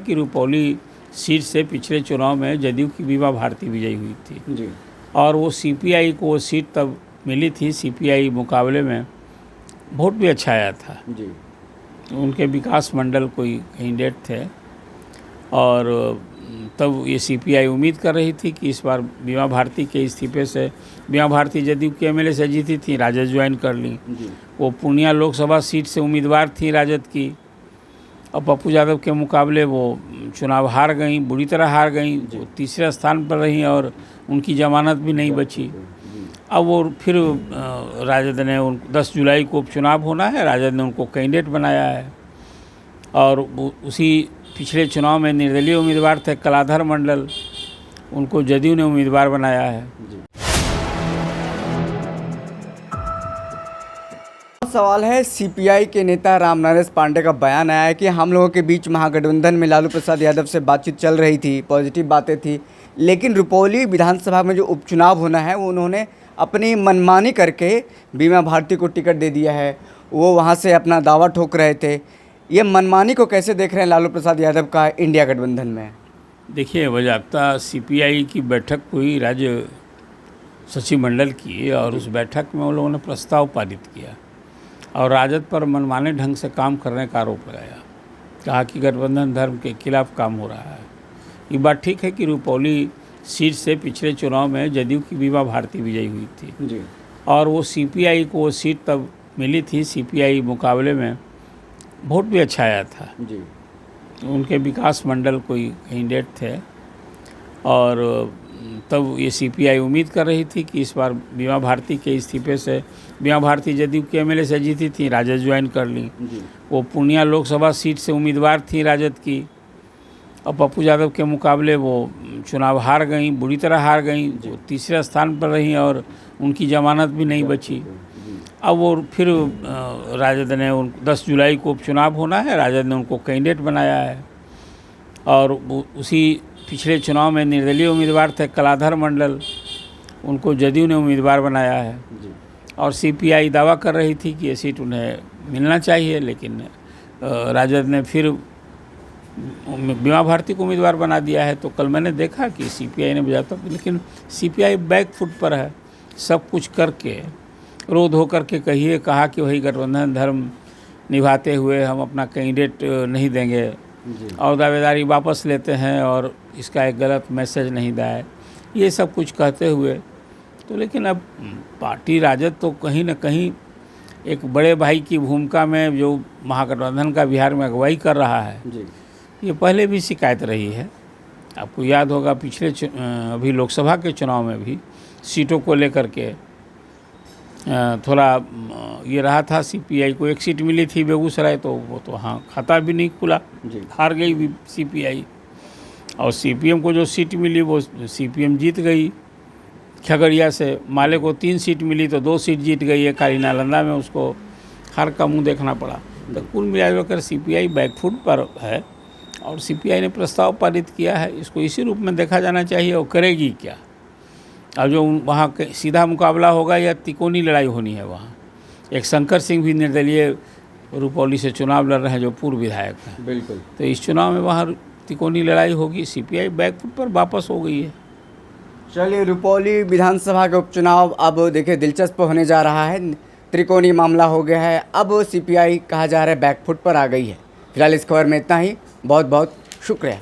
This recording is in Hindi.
कि रुपौली सीट से पिछले चुनाव में जदयू की बीमा भारती विजयी हुई थी जी। और वो सीपीआई को वो सीट तब मिली थी। सीपीआई मुकाबले में वोट भी अच्छा आया था जी। उनके विकास मंडल कोई कैंडिडेट थे और तब ये सीपीआई उम्मीद कर रही थी कि इस बार बीमा भारती के इस्तीफे से, बीमा भारती जदयू के एमएलए से जीती थी, राजद ज्वाइन कर ली। वो पूर्णिया लोकसभा सीट से उम्मीदवार थी राजद की और पप्पू यादव के मुकाबले वो चुनाव हार गई, बुरी तरह हार गई। वो तीसरे स्थान पर रही और उनकी जमानत भी नहीं बची। अब वो फिर राजद ने 10 जुलाई को उपचुनाव होना है, राजद ने उनको कैंडिडेट बनाया है और उसी पिछले चुनाव में निर्दलीय उम्मीदवार थे कलाधर मंडल, उनको जदयू ने उम्मीदवार बनाया है। सवाल है, सीपीआई के नेता राम नरेश पांडे का बयान आया है कि हम लोगों के बीच महागठबंधन में लालू प्रसाद यादव से बातचीत चल रही थी, पॉजिटिव बातें थी, लेकिन रुपौली विधानसभा में जो उपचुनाव होना है वो उन्होंने अपनी मनमानी करके बीमा भारती को टिकट दे दिया है। वो वहाँ से अपना दावा ठोक रहे थे। ये मनमानी को कैसे देख रहे हैं लालू प्रसाद यादव का इंडिया गठबंधन में? देखिए, बजाबता सीपीआई की बैठक हुई राज्य सचिव मंडल की और उस बैठक में उन लोगों ने प्रस्ताव पारित किया और राजद पर मनमाने ढंग से काम करने का आरोप लगाया। कहा कि गठबंधन धर्म के खिलाफ काम हो रहा है। ये बात ठीक है कि रुपौली सीट से पिछले चुनाव में जदयू की बीमा भारती विजयी हुई थी जी। और वो सीपीआई को वो सीट तब मिली थी। सीपीआई मुकाबले में वोट भी अच्छा आया था जी। उनके विकास मंडल कोई कैंडिडेट थे और तब ये सीपीआई उम्मीद कर रही थी कि इस बार बीमा भारती के इस्तीफे से, बीमा भारती जदयू के एमएलए से जीती थी, राजद ज्वाइन कर ली। वो पूर्णिया लोकसभा सीट से उम्मीदवार थी राजद की और पप्पू यादव के मुकाबले वो चुनाव हार गई, बुरी तरह हार गई। वो तीसरे स्थान पर रही और उनकी जमानत भी नहीं बची। अब वो फिर राजद ने 10 जुलाई को उपचुनाव होना है, राजद ने उनको कैंडिडेट बनाया है और उसी पिछले चुनाव में निर्दलीय उम्मीदवार थे कलाधर मंडल, उनको जदयू ने उम्मीदवार बनाया है और सीपीआई दावा कर रही थी कि ये सीट उन्हें मिलना चाहिए, लेकिन राजद ने फिर बीमा भारती को उम्मीदवार बना दिया है। तो कल मैंने देखा कि सीपीआई ने बजाता, लेकिन सीपीआई बैक फुट पर है। सब कुछ करके रोध होकर के कहा कि वही गठबंधन धर्म निभाते हुए हम अपना कैंडिडेट नहीं देंगे और दावेदारी वापस लेते हैं और इसका एक गलत मैसेज नहीं दिया है, ये सब कुछ कहते हुए। तो लेकिन अब पार्टी राजद तो कहीं ना कहीं एक बड़े भाई की भूमिका में जो महागठबंधन का बिहार में अगुवाई कर रहा है, ये पहले भी शिकायत रही है। आपको याद होगा पिछले अभी लोकसभा के चुनाव में भी सीटों को लेकर के थोड़ा ये रहा था। सीपीआई को एक सीट मिली थी बेगूसराय, तो वो तो हाँ खाता भी नहीं खुला, हार गई भी सीपीआई। और सीपीएम को जो सीट मिली वो सीपीएम जीत गई। खगड़िया से माले को 3 सीट मिली तो 2 सीट जीत गई है, खाली नालंदा में उसको हार का मुंह देखना पड़ा। तो कुल मिलाकर सीपीआई बैकफुट पर है और सीपीआई ने प्रस्ताव पारित किया है। इसको इसी रूप में देखा जाना चाहिए और करेगी क्या। अब जो वहाँ सीधा मुकाबला होगा या तिकोनी लड़ाई होनी है, वहाँ एक शंकर सिंह भी निर्दलीय रुपौली से चुनाव लड़ रहे हैं जो पूर्व विधायक हैं। बिल्कुल। तो इस चुनाव में वहाँ तिकोनी लड़ाई होगी। सीपीआई बैकफुट पर वापस हो गई है। चलिए, रुपौली विधानसभा का उपचुनाव अब देखिए दिलचस्प होने जा रहा है। त्रिकोणीय मामला हो गया है, अब सीपीआई कहा जा रहा है बैकफुट पर आ गई है। फिलहाल इस खबर में इतना ही। बहुत बहुत शुक्रिया।